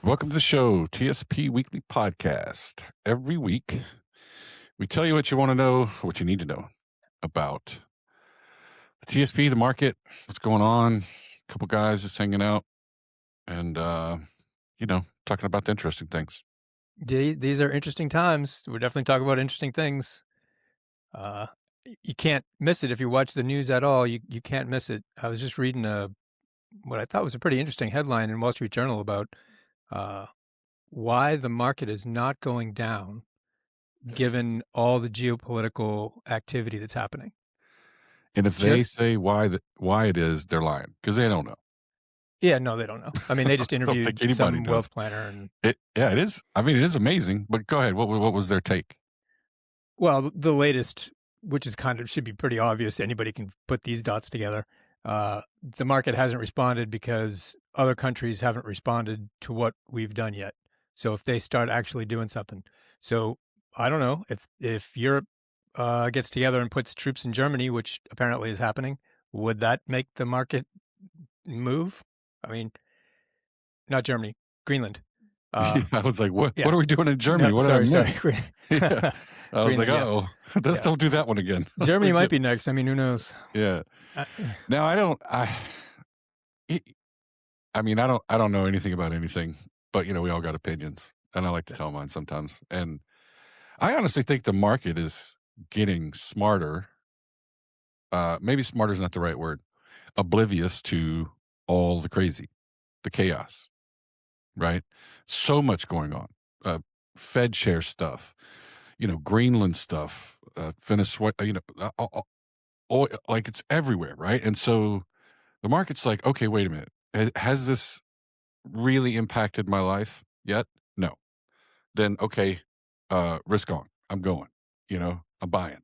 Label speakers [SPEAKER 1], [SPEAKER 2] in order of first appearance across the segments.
[SPEAKER 1] Welcome to the show, TSP Weekly Podcast. Every week, we tell you what you want to know, what you need to know about the TSP, the market, what's going on. A couple guys just hanging out and, talking about the interesting things.
[SPEAKER 2] These are interesting times. We're definitely talking about interesting things. You can't miss it if you watch the news at all. You can't miss it. I was just reading what I thought was a pretty interesting headline in Wall Street Journal about why the market is not going down given all the geopolitical activity that's happening.
[SPEAKER 1] And if they say why it is, they're lying because they don't know.
[SPEAKER 2] Yeah, no, they don't know. I mean, they just interviewed some
[SPEAKER 1] does.
[SPEAKER 2] wealth planner, and
[SPEAKER 1] it is. I mean, it is amazing. But go ahead. What was their take?
[SPEAKER 2] Well, the latest, which is should be pretty obvious. Anybody can put these dots together. The market hasn't responded because other countries haven't responded to what we've done yet. So if they start actually doing something, so I don't know if Europe gets together and puts troops in Germany, which apparently is happening, would that make the market move? I mean, not Germany, Greenland.
[SPEAKER 1] I was like, what are we doing in Germany?
[SPEAKER 2] No,
[SPEAKER 1] what
[SPEAKER 2] sorry,
[SPEAKER 1] did I miss? Yeah. I was like, don't do that one again.
[SPEAKER 2] Germany might be next. I mean, who knows?
[SPEAKER 1] Yeah. Now I don't know anything about anything, but we all got opinions, and I like to tell mine sometimes. And I honestly think the market is getting smarter. Maybe smarter is not the right word. Oblivious to all the crazy, the chaos, right? So much going on. Fed share stuff, Greenland stuff, Venezuela, like it's everywhere, right? And so the market's like, okay, wait a minute. Has this really impacted my life yet? No. Then, okay, risk on. I'm going, I'm buying.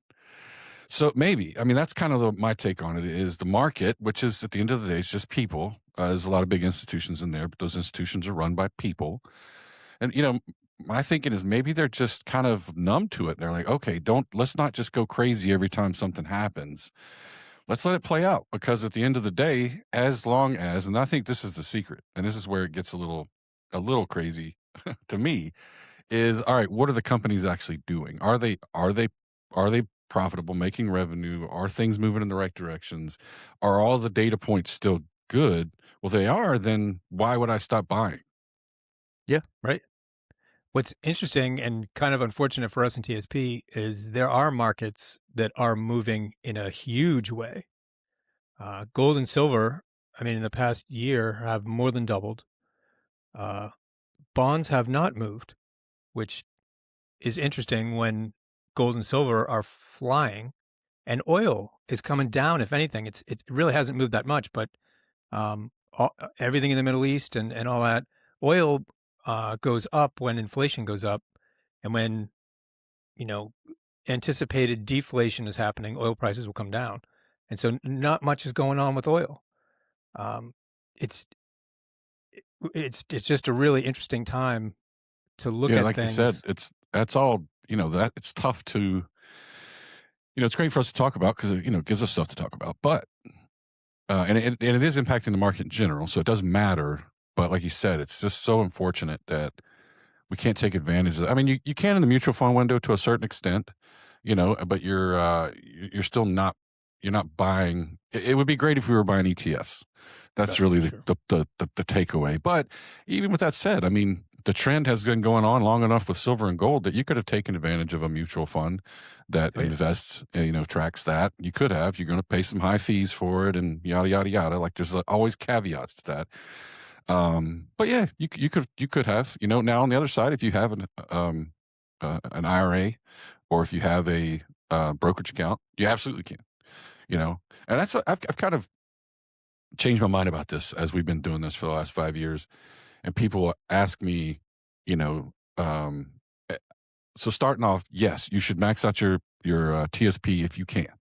[SPEAKER 1] So maybe, that's kind of my take on it is the market, which is at the end of the day, it's just people. There's a lot of big institutions in there, but those institutions are run by people. And, my thinking is maybe they're just kind of numb to it. They're like, okay, let's not just go crazy every time something happens. Let's let it play out, because at the end of the day, as long as, and I think this is the secret, and this is where it gets a little crazy to me, is all right, what are the companies actually doing? Are they profitable, making revenue? Are things moving in the right directions? Are all the data points still good? Well, they are, then why would I stop buying?
[SPEAKER 2] Yeah, right. What's interesting and kind of unfortunate for us in TSP is there are markets that are moving in a huge way. Gold and silver, in the past year have more than doubled. Bonds have not moved, which is interesting when gold and silver are flying, and oil is coming down. If anything, it really hasn't moved that much, but everything in the Middle East and all that, oil goes up when inflation goes up, and when anticipated deflation is happening, oil prices will come down, and so not much is going on with oil. It's just a really interesting time to look at
[SPEAKER 1] like
[SPEAKER 2] things.
[SPEAKER 1] You said, that's all, that it's tough to, it's great for us to talk about because it gives us stuff to talk about, but, and it is impacting the market in general. So it does matter. But like you said, it's just so unfortunate that we can't take advantage of that. You can in the mutual fund window to a certain extent, but you're still not, you're not buying. It would be great if we were buying ETFs. That's really the takeaway. But even with that said, the trend has been going on long enough with silver and gold that you could have taken advantage of a mutual fund that invests, tracks that. You could have. You're going to pay some high fees for it and yada, yada, yada. Like there's always caveats to that. But yeah, you could have, now on the other side, if you have an IRA or if you have a brokerage account, you absolutely can, and that's, I've kind of changed my mind about this as we've been doing this for the last 5 years, and people ask me, so starting off, yes, you should max out your TSP if you can.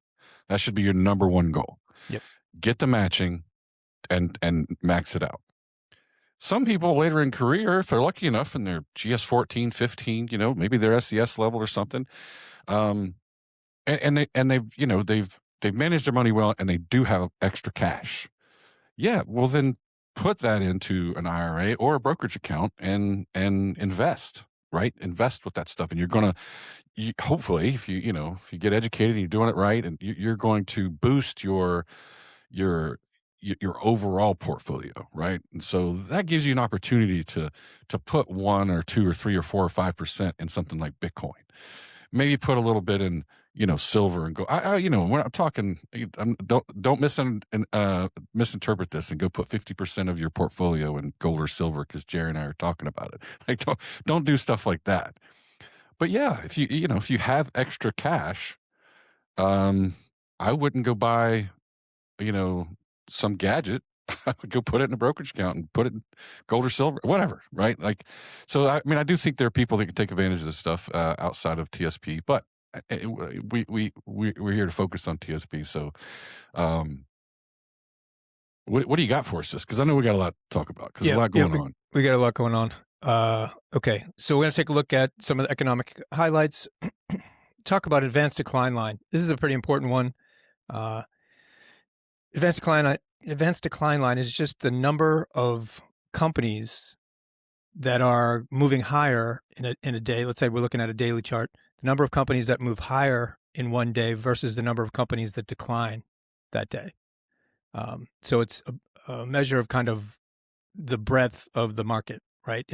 [SPEAKER 1] That should be your number one goal.
[SPEAKER 2] Yep.
[SPEAKER 1] Get the matching and max it out. Some people later in career, if they're lucky enough and they're GS 14, 15, maybe they're SES level or something, and they've managed their money well and they do have extra cash. Yeah, well then put that into an IRA or a brokerage account and invest, right? Invest with that stuff. And you're going to, hopefully, if you get educated and you're doing it right, and you're going to boost your your overall portfolio, right? And so that gives you an opportunity to put 1 or 2 or 3 or 4 or 5% in something like Bitcoin. Maybe put a little bit in, silver and go. When I'm talking, don't misinterpret this and go put 50% of your portfolio in gold or silver because Jerry and I are talking about it. Like, don't do stuff like that. But yeah, if you have extra cash, I wouldn't go buy some gadget. I would go put it in a brokerage account and put it in gold or silver, whatever, right? Like, so I do think there are people that can take advantage of this stuff outside of TSP, but we're here to focus on TSP. So, what do you got for us, sis? Because I know we got a lot to talk about because a lot going on.
[SPEAKER 2] We got a lot going on. Okay, so we're going to take a look at some of the economic highlights. Talk about advanced decline line. This is a pretty important one. Advanced decline line is just the number of companies that are moving higher in a day. Let's say we're looking at a daily chart. The number of companies that move higher in one day versus the number of companies that decline that day. So it's a measure of kind of the breadth of the market, right?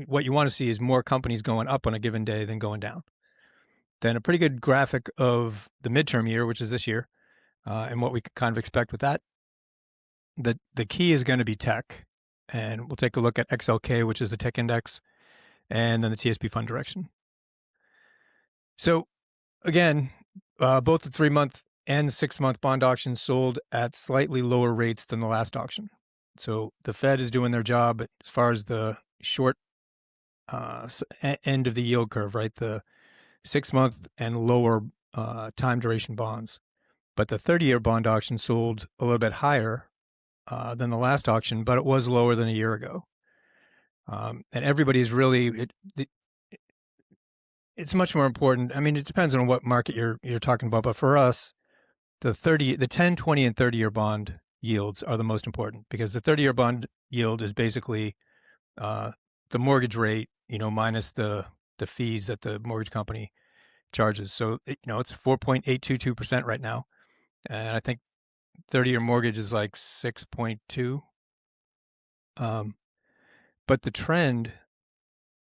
[SPEAKER 2] What you want to see is more companies going up on a given day than going down. Then a pretty good graphic of the midterm year, which is this year, and what we could kind of expect with that. The key is going to be tech, and we'll take a look at XLK, which is the tech index, and then the TSP fund direction. So again, both the 3-month and 6-month bond auctions sold at slightly lower rates than the last auction. So the Fed is doing their job as far as the short end of the yield curve, right? The 6-month and lower time duration bonds. But the 30-year bond auction sold a little bit higher than the last auction, but it was lower than a year ago. And everybody's really, it's much more important. I mean, it depends on what market you're talking about, but for us, the 10, 20, and 30-year bond yields are the most important, because the 30-year bond yield is basically the mortgage rate, minus the fees that the mortgage company charges. So, it's 4.822% right now. And I think 30-year mortgage is like 6.2. But the trend,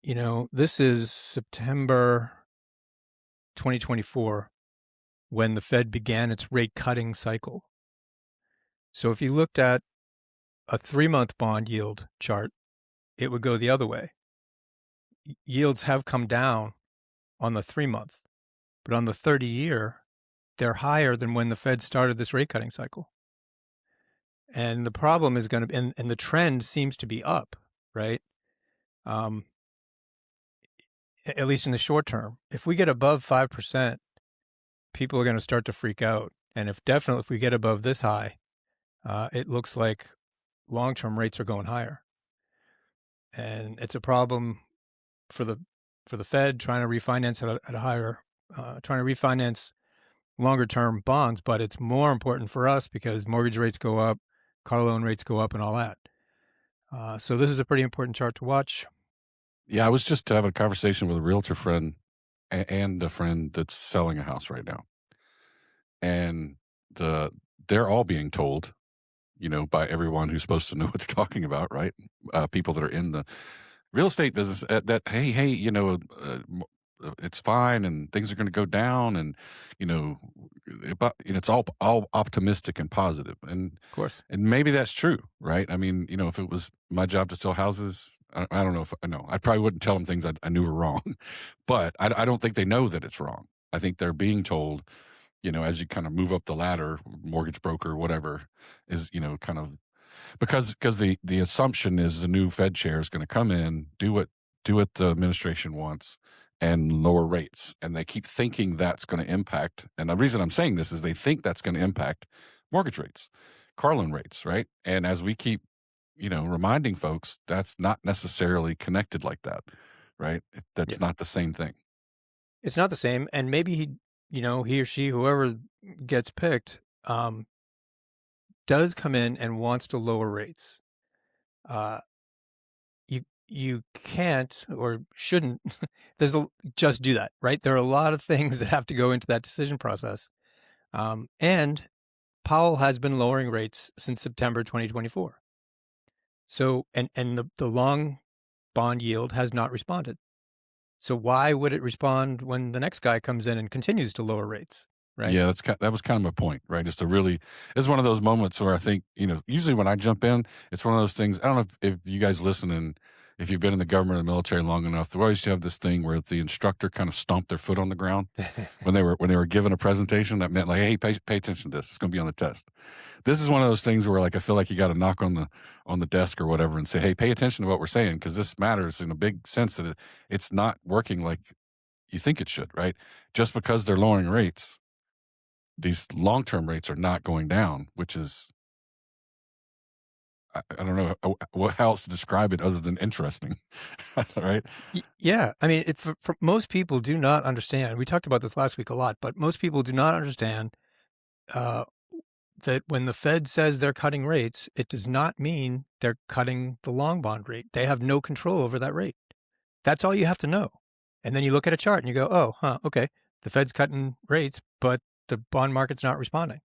[SPEAKER 2] this is September 2024 when the Fed began its rate cutting cycle. So if you looked at a 3-month bond yield chart, it would go the other way. Yields have come down on the 3-month, but on the 30-year, they're higher than when the Fed started this rate cutting cycle. And the problem is going to be, and the trend seems to be up, right? At least in the short term. If we get above 5%, people are going to start to freak out. And if we get above this high, it looks like long-term rates are going higher. And it's a problem for the Fed trying to refinance at a higher, trying to refinance longer-term bonds. But it's more important for us because mortgage rates go up, car loan rates go up, and all that. So this is a pretty important chart to watch.
[SPEAKER 1] Yeah, I was just having a conversation with a realtor friend and a friend that's selling a house right now. And they're all being told, by everyone who's supposed to know what they're talking about, right? People that are in the real estate business that, hey, it's fine and things are going to go down, and but it's all optimistic and positive, and
[SPEAKER 2] of course,
[SPEAKER 1] and maybe that's true, right? I mean, if it was my job to sell houses, I don't know if I know. I probably wouldn't tell them things I knew were wrong, but I don't think they know that it's wrong. I think they're being told, as you kind of move up the ladder, mortgage broker, whatever, is kind of because the assumption is the new Fed chair is going to come in, do what the administration wants, and lower rates, and they keep thinking that's going to impact. And the reason I'm saying this is they think that's going to impact mortgage rates, car loan rates, right? And as we keep reminding folks, that's not necessarily connected like that, right? That's not the same thing.
[SPEAKER 2] It's not the same. And maybe he or she, whoever gets picked, does come in and wants to lower rates. you can't or shouldn't just do that, right? There are a lot of things that have to go into that decision process. And Powell has been lowering rates since September 2024. So, and the long bond yield has not responded. So why would it respond when the next guy comes in and continues to lower rates, right?
[SPEAKER 1] Yeah, that was kind of my point, right? It's one of those moments where I think, usually when I jump in, it's one of those things. I don't know if you guys listen and if you've been in the government or the military long enough, they always used to have this thing where the instructor kind of stomped their foot on the ground when they were given a presentation. That meant like, hey, pay attention to this. It's going to be on the test. This is one of those things where like I feel like you got to knock on the desk or whatever and say, hey, pay attention to what we're saying, because this matters in a big sense that it's not working like you think it should, right? Just because they're lowering rates, these long-term rates are not going down, which is, I don't know how else to describe it other than interesting, right?
[SPEAKER 2] Yeah. I mean, for most people do not understand. We talked about this last week a lot, but most people do not understand that when the Fed says they're cutting rates, it does not mean they're cutting the long bond rate. They have no control over that rate. That's all you have to know. And then you look at a chart and you go, okay, the Fed's cutting rates, but the bond market's not responding.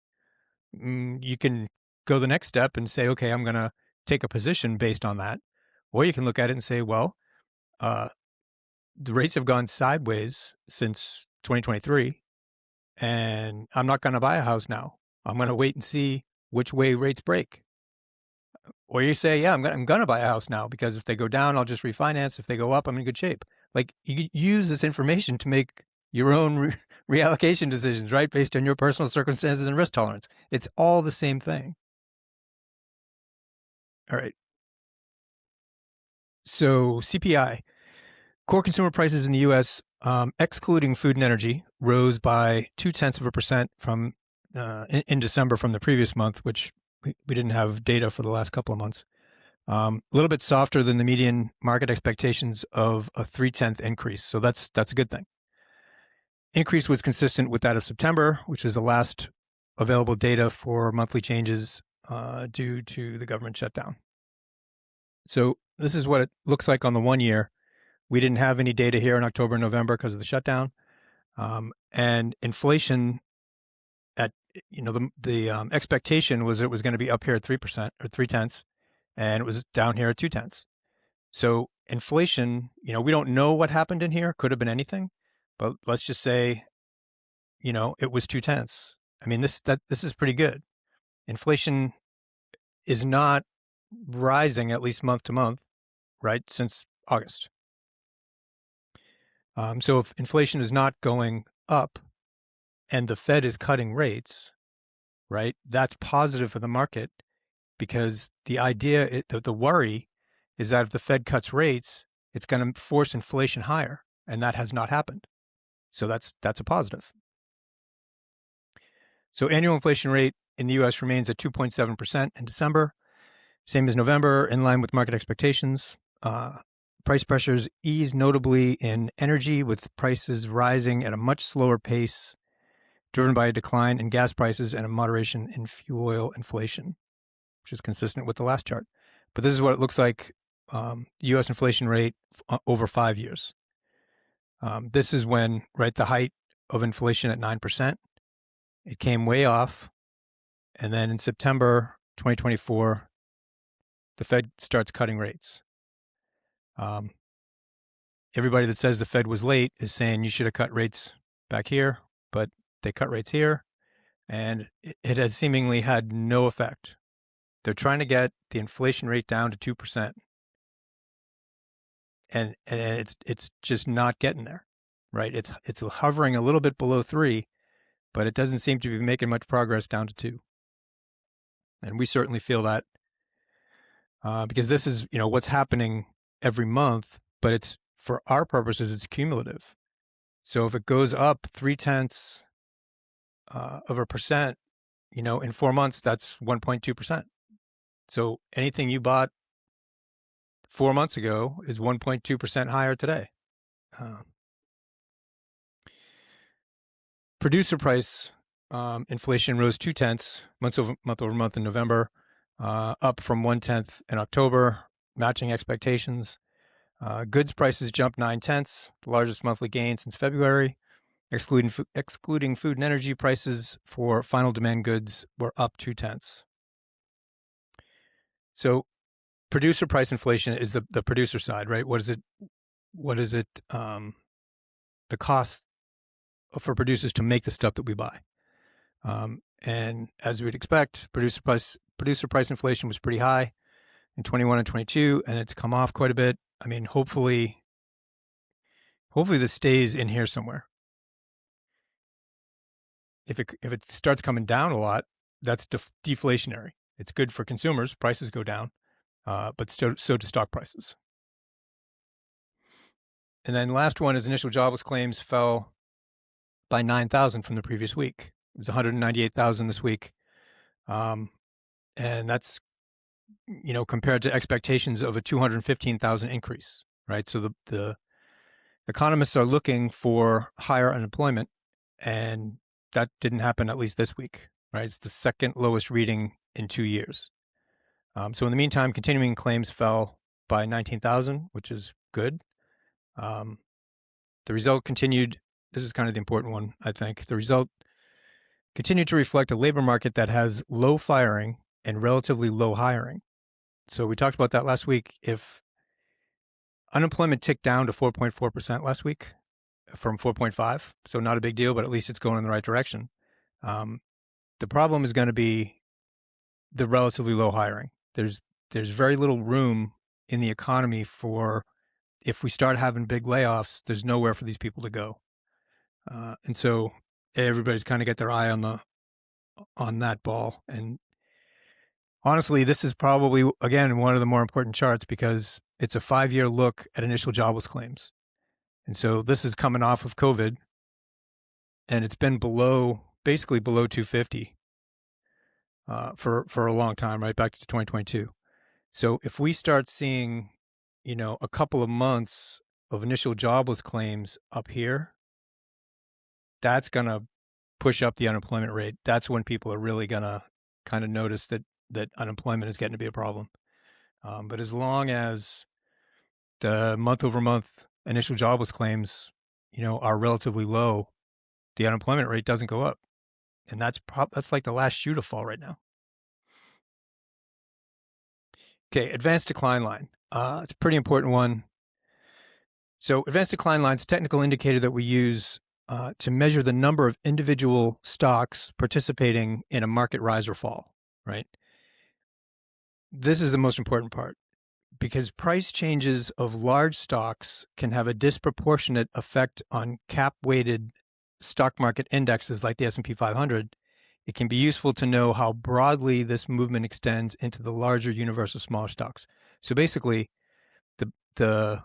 [SPEAKER 2] You can go the next step and say, okay, I'm going to take a position based on that. Or you can look at it and say, well, the rates have gone sideways since 2023, and I'm not going to buy a house now. I'm going to wait and see which way rates break. Or you say, yeah, I'm going to buy a house now, because if they go down, I'll just refinance. If they go up, I'm in good shape. Like, you use this information to make your own reallocation decisions, right? Based on your personal circumstances and risk tolerance. It's all the same thing. All right. So CPI, core consumer prices in the U.S., excluding food and energy, rose by 0.2% from in December from the previous month, which we didn't have data for the last couple of months. A little bit softer than the median market expectations of a 0.3% increase. So that's a good thing. Increase was consistent with that of September, which is the last available data for monthly changes due to the government shutdown. So this is what it looks like on the 1 year. We didn't have any data here in October and November because of the shutdown. And inflation at, the expectation was it was going to be up here at 3% or 0.3%, and it was down here at 0.2%. So inflation, we don't know what happened in here. Could have been anything, but let's just say, it was 0.2%. I mean, this is pretty good. Inflation is not rising, at least month to month, right, since August. So if inflation is not going up and the Fed is cutting rates, right, that's positive for the market, because the idea, the worry is that if the Fed cuts rates, it's going to force inflation higher, and that has not happened. So that's a positive. So annual inflation rate in the U.S. remains at 2.7% in December, same as November, in line with market expectations. Price pressures ease notably in energy, with prices rising at a much slower pace, driven by a decline in gas prices and a moderation in fuel oil inflation, which is consistent with the last chart. But this is what it looks like, the U.S. inflation rate over 5 years. This is when, right, the height of inflation at 9%, it came way off. And then in September 2024, the Fed starts cutting rates. Everybody that says the Fed was late is saying you should have cut rates back here, but they cut rates here, and it has seemingly had no effect. They're trying to get the inflation rate down to 2%, and it's just not getting there, right? It's hovering a little bit below 3, but it doesn't seem to be making much progress down to 2. And we certainly feel that because this is, what's happening every month, but it's, for our purposes, it's cumulative. So if it goes up 0.3% of a percent, in 4 months, that's 1.2%. So anything you bought 4 months ago is 1.2% higher today. Producer price inflation rose 0.2 month over month in November, up from 0.1 in October. matching expectations. Goods prices jumped 0.9, the largest monthly gain since February. Excluding food and energy, prices for final demand goods were up 0.2. So producer price inflation is the producer side, right? What is it? The cost for producers to make the stuff that we buy. And as we'd expect, producer price inflation was pretty high in 21 and 22, and it's come off quite a bit. I mean, hopefully this stays in here somewhere. If it starts coming down a lot, that's deflationary. It's good for consumers. Prices go down, but so do stock prices. And then last one is initial jobless claims fell by 9,000 from the previous week. It was 198,000 this week. And that's, compared to expectations of a 215,000 increase, right? So the economists are looking for higher unemployment, and that didn't happen at least this week, right? It's the second lowest reading in 2 years. So in the meantime, continuing claims fell by 19,000, which is good. The result continued. This is kind of the important one, I think. The result continued to reflect a labor market that has low firing and relatively low hiring. So we talked about that last week. If unemployment ticked down to 4.4% last week from 4.5, so not a big deal, but at least it's going in the right direction. The problem is going to be the relatively low hiring. There's very little room in the economy for, if we start having big layoffs, there's nowhere for these people to go. And so everybody's kind of got their eye on that ball. And honestly, this is probably, again, one of the more important charts because it's a 5-year look at initial jobless claims. And so this is coming off of COVID, and it's been basically below 250 for a long time, right back to 2022. So if we start seeing, a couple of months of initial jobless claims up here, that's going to push up the unemployment rate. That's when people are really going to kind of notice that unemployment is getting to be a problem. But as long as the month-over-month initial jobless claims, are relatively low, the unemployment rate doesn't go up. And that's like the last shoe to fall right now. Okay, advanced decline line. It's a pretty important one. So advanced decline line is a technical indicator that we use to measure the number of individual stocks participating in a market rise or fall, right? This is the most important part because price changes of large stocks can have a disproportionate effect on cap-weighted stock market indexes like the S&P 500. It can be useful to know how broadly this movement extends into the larger universe of smaller stocks. So basically, the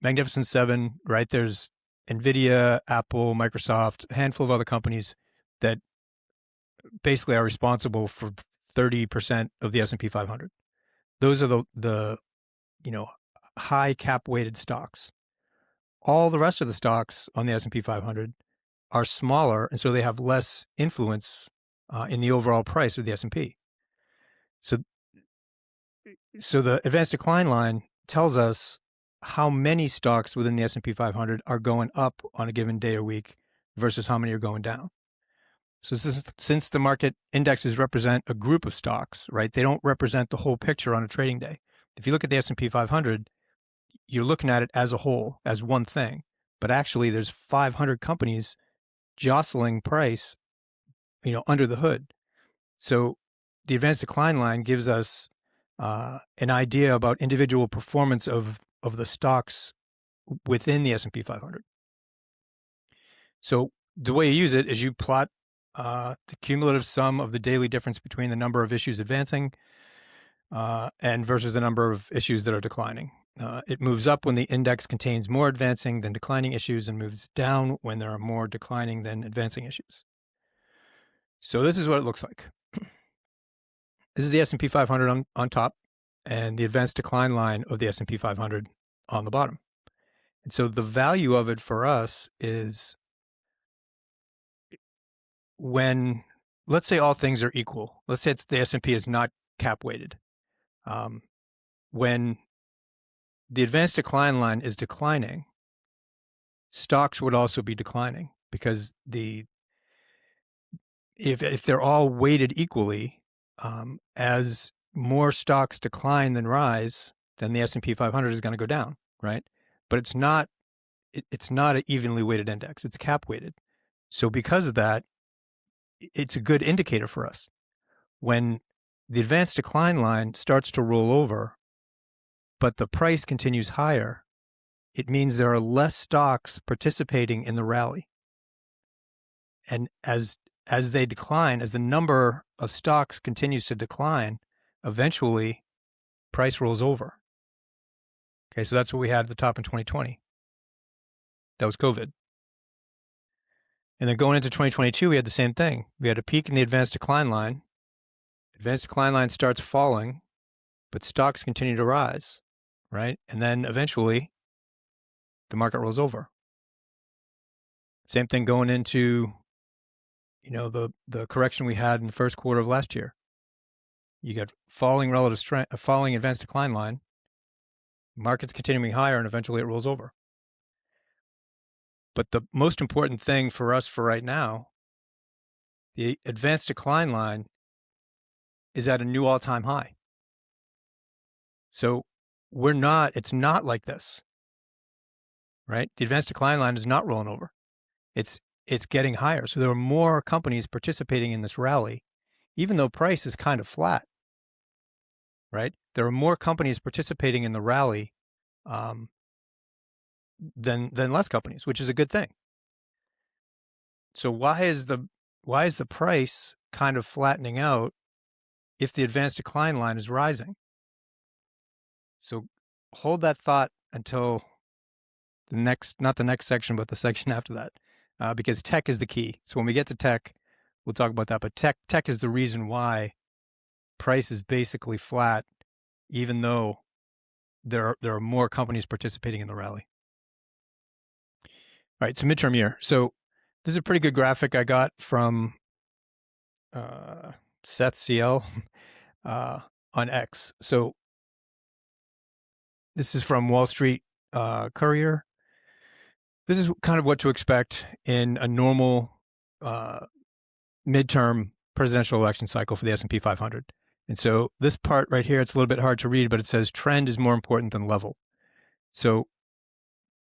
[SPEAKER 2] Magnificent Seven, right? There's NVIDIA, Apple, Microsoft, a handful of other companies that basically are responsible for 30% of the S&P 500. Those are the high cap weighted stocks. All the rest of the stocks on the S&P 500 are smaller, and so they have less influence in the overall price of the S&P. So the advanced decline line tells us how many stocks within the S&P 500 are going up on a given day or week versus how many are going down. So since the market indexes represent a group of stocks, right, they don't represent the whole picture on a trading day. If you look at the S&P 500, you're looking at it as a whole, as one thing. But actually, there's 500 companies jostling price, under the hood. So the advanced decline line gives us an idea about individual performance of the stocks within the S&P 500. So the way you use it is you plot the cumulative sum of the daily difference between the number of issues advancing and versus the number of issues that are declining. It moves up when the index contains more advancing than declining issues and moves down when there are more declining than advancing issues. So this is what it looks like. This is the S&P 500 on top and the advanced decline line of the S&P 500 on the bottom. And so the value of it for us is when, let's say all things are equal. Let's say the S&P is not cap weighted. When the advanced decline line is declining, stocks would also be declining, because if they're all weighted equally, as more stocks decline than rise, then the S&P 500 is going to go down, right? But it's not an evenly weighted index. It's cap weighted. So because of that, it's a good indicator for us. When the advanced decline line starts to roll over, but the price continues higher, it means there are less stocks participating in the rally. And as they decline, as the number of stocks continues to decline, eventually price rolls over. Okay, so that's what we had at the top in 2020. That was COVID. And then going into 2022, we had the same thing. We had a peak in the advanced decline line. Advanced decline line starts falling, but stocks continue to rise, right? And then eventually the market rolls over. Same thing going into, the correction we had in the first quarter of last year. You got falling relative strength, a falling advanced decline line, market's continuing higher, and eventually it rolls over. But the most important thing for us for right now, the advanced decline line is at a new all-time high. So it's not like this, right? The advanced decline line is not rolling over. It's getting higher. So there are more companies participating in this rally, even though price is kind of flat, right? There are more companies participating in the rally than less companies, which is a good thing. So why is the price kind of flattening out if the advanced decline line is rising? So hold that thought until not the next section, but the section after that, because tech is the key. So when we get to tech, we'll talk about that. But tech is the reason why price is basically flat, even though there are more companies participating in the rally. All right, so midterm year. So this is a pretty good graphic I got from Seth CL on X. So this is from Wall Street Courier. This is kind of what to expect in a normal midterm presidential election cycle for the S&P 500. And so this part right here, it's a little bit hard to read, but it says trend is more important than level. So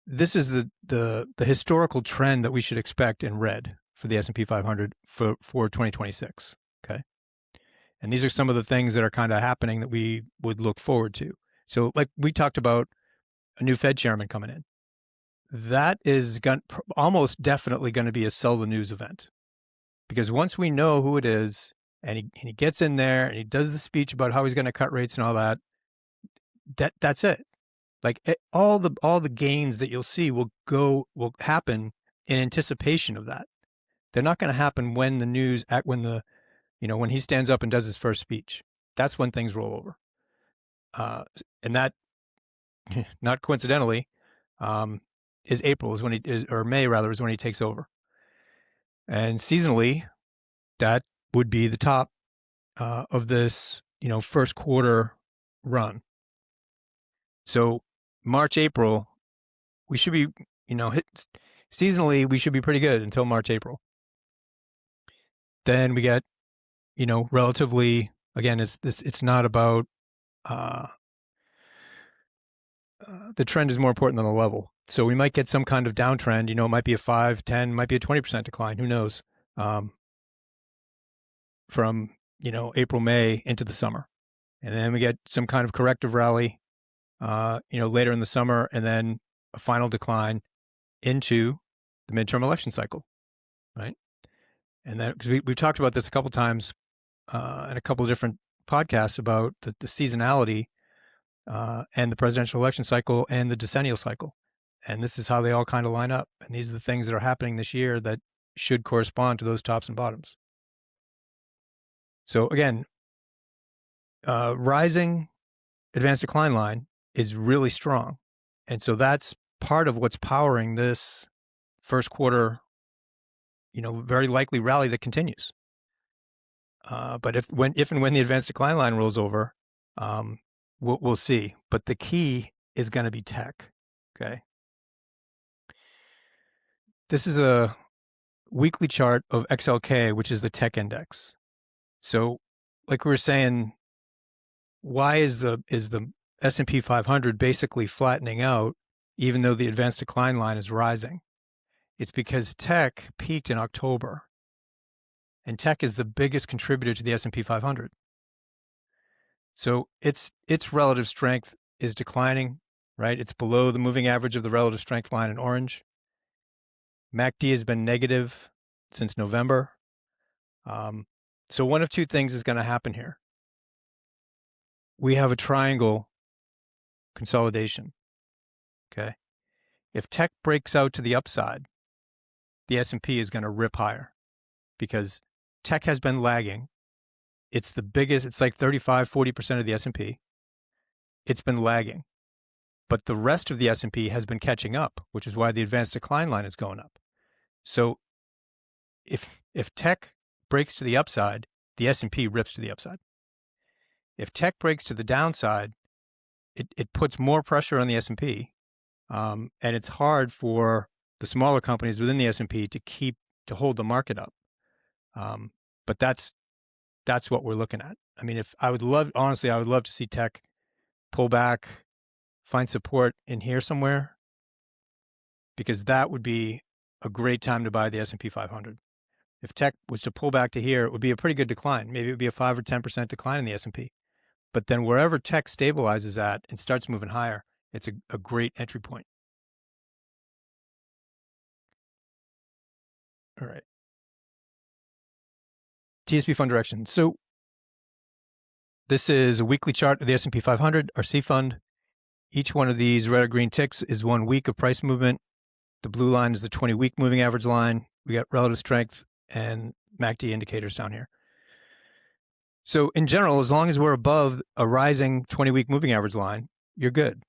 [SPEAKER 2] this is the historical trend that we should expect in red for the S&P 500 for 2026. Okay. And these are some of the things that are kind of happening that we would look forward to. So like we talked about a new Fed chairman coming in. That is almost definitely going to be a sell the news event, because once we know who it is and he gets in there and he does the speech about how he's going to cut rates and all that, that's it. Like all the gains that you'll see will happen in anticipation of that. They're not going to happen when when he stands up and does his first speech. That's when things roll over. And that, not coincidentally, is April is when or May rather is when he takes over. And seasonally, that would be the top of this, first quarter run. So March, April, we should be, seasonally, we should be pretty good until March, April. Then we get, relatively, again, it's not about, the trend is more important than the level. So we might get some kind of downtrend, it might be a 5, 10, might be a 20% decline. Who knows? From, April, May into the summer. And then we get some kind of corrective rally, later in the summer, and then a final decline into the midterm election cycle, right? And then, because we've talked about this a couple times in a couple of different podcasts about the seasonality and the presidential election cycle and the decennial cycle. And this is how they all kind of line up. And these are the things that are happening this year that should correspond to those tops and bottoms. So again, rising advanced decline line is really strong. And so that's part of what's powering this first quarter, very likely rally that continues. But if and when the advanced decline line rolls over, we'll see. But the key is going to be tech. Okay. This is a weekly chart of XLK, which is the tech index. So, like we were saying, why is the S&P 500 basically flattening out, even though the advanced decline line is rising? It's because tech peaked in October, and tech is the biggest contributor to the S&P 500. So its relative strength is declining, right? It's below the moving average of the relative strength line in orange. MACD has been negative since November. So one of two things is going to happen here. We have a triangle consolidation, okay? If tech breaks out to the upside, the S&P is going to rip higher because tech has been lagging. It's the biggest, it's like 35-40% of the S&P. It's been lagging. But the rest of the S&P has been catching up, which is why the advanced decline line is going up. So if tech breaks to the upside, the S&P rips to the upside. If tech breaks to the downside, it puts more pressure on the S&P, and it's hard for the smaller companies within the S&P to hold the market up. But that's what we're looking at. I mean, honestly, I would love to see tech pull back, find support in here somewhere, because that would be a great time to buy the S&P 500. If tech was to pull back to here, it would be a pretty good decline. Maybe it would be a 5 or 10% decline in the S&P. But then wherever tech stabilizes at and starts moving higher, it's a great entry point. All right. TSP fund direction. So this is a weekly chart of the S&P 500, our C fund. Each one of these red or green ticks is 1 week of price movement. The blue line is the 20-week moving average line. We got relative strength and MACD indicators down here. So in general, as long as we're above a rising 20-week moving average line, you're good,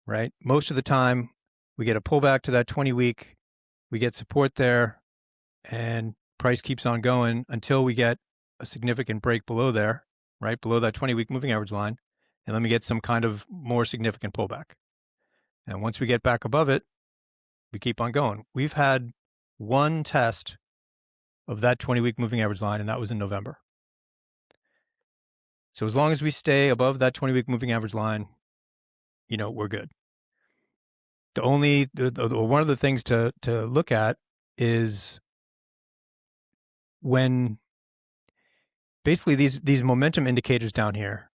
[SPEAKER 2] right? Most of the time, we get a pullback to that 20-week, we get support there, and price keeps on going until we get a significant break below there, right? Below that 20-week moving average line, and then we get some kind of more significant pullback. And once we get back above it, we keep on going. We've had one test of that 20-week moving average line, and that was in November. So as long as we stay above that 20-week moving average line, we're good. One of the things to look at is when basically these momentum indicators down here,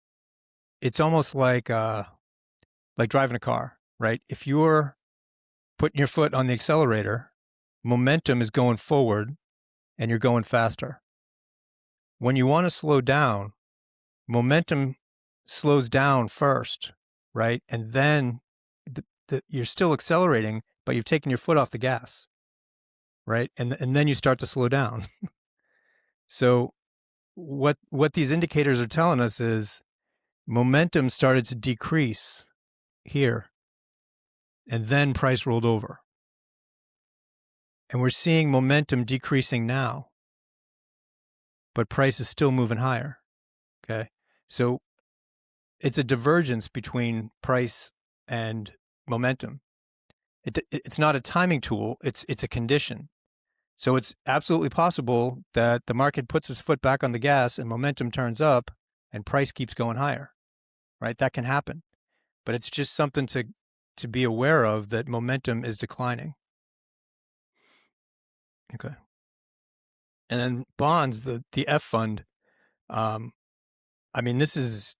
[SPEAKER 2] it's almost like driving a car, right? If you're putting your foot on the accelerator, momentum is going forward and you're going faster. When you want to slow down, momentum slows down first, right? And then you're still accelerating, but you've taken your foot off the gas, right? And then you start to slow down. So what these indicators are telling us is momentum started to decrease here, and then price rolled over. And we're seeing momentum decreasing now, but price is still moving higher, okay? So it's a divergence between price and momentum. It's not a timing tool, it's a condition. So it's absolutely possible that the market puts its foot back on the gas and momentum turns up and price keeps going higher, right? That can happen. But it's just something to be aware of, that momentum is declining. Okay. And then bonds, the F fund, this is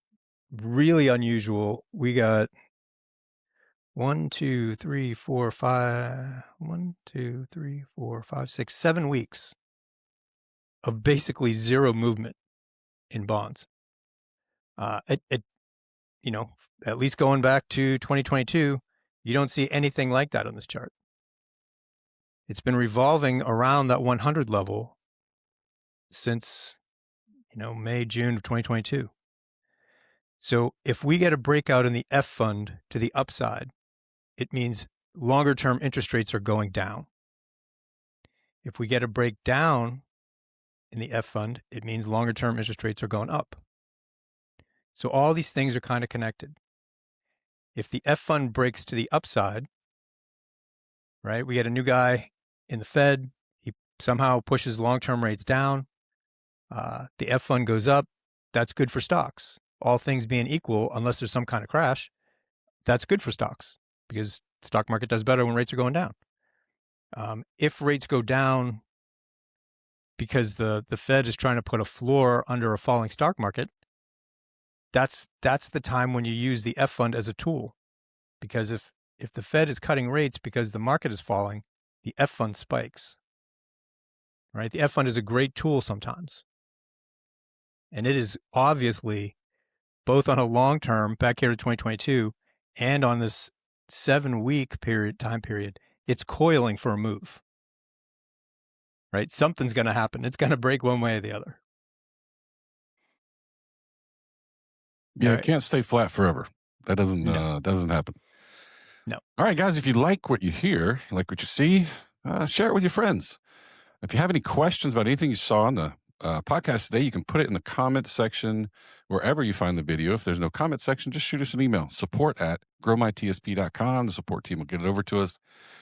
[SPEAKER 2] really unusual. We got 7 weeks of basically zero movement in bonds. At least going back to 2022, you don't see anything like that on this chart. It's been revolving around that 100 level since, May, June of 2022. So if we get a breakout in the F fund to the upside, it means longer term interest rates are going down. If we get a breakdown in the F fund, it means longer term interest rates are going up. So all these things are kind of connected. if the F fund breaks to the upside, right, we get a new guy in the Fed, he somehow pushes long-term rates down, the F fund goes up, that's good for stocks. All things being equal, unless there's some kind of crash, that's good for stocks because the stock market does better when rates are going down. If rates go down because the Fed is trying to put a floor under a falling stock market, that's the time when you use the F fund as a tool. Because if the Fed is cutting rates because the market is falling, the F fund spikes. Right? The F fund is a great tool sometimes. And it is obviously both on a long term back here to 2022 and on this 7-week time period, it's coiling for a move. Right? Something's going to happen. It's going to break one way or the other.
[SPEAKER 1] Yeah, it can't stay flat forever. That doesn't happen.
[SPEAKER 2] No.
[SPEAKER 1] All right, guys, if you like what you hear, like what you see, share it with your friends. If you have any questions about anything you saw on the podcast today, you can put it in the comment section wherever you find the video. If there's no comment section, just shoot us an email, support@growmytsp.com. The support team will get it over to us.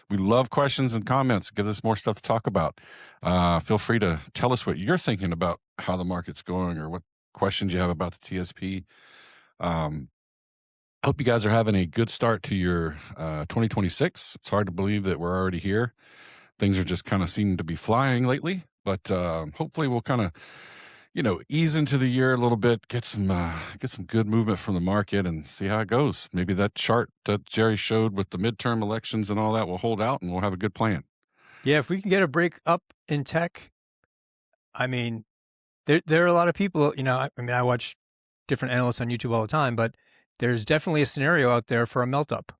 [SPEAKER 1] We love questions and comments. Give us more stuff to talk about. Feel free to tell us what you're thinking about how the market's going or what questions you have about the TSP. Hope you guys are having a good start to your 2026. It's hard to believe that we're already here. Things are just kind of seeming to be flying lately, but hopefully we'll kind of, ease into the year a little bit, get some good movement from the market and see how it goes. Maybe that chart that Jerry showed with the midterm elections and all that will hold out and we'll have a good plan.
[SPEAKER 2] Yeah, if we can get a break up in tech, I mean, there are a lot of people, I watch different analysts on YouTube all the time, but there's definitely a scenario out there for a melt up.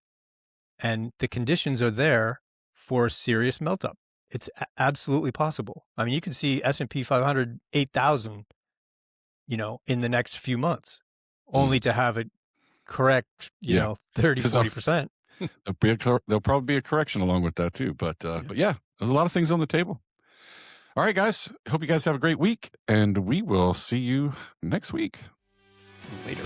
[SPEAKER 2] And the conditions are there for a serious melt up. It's absolutely possible. I mean, you can see S&P 500, 8,000, in the next few months, only to have it correct, 30, 40%.
[SPEAKER 1] There'll probably be a correction along with that too. But yeah, there's a lot of things on the table. All right, guys. Hope you guys have a great week, and we will see you next week.
[SPEAKER 2] Later.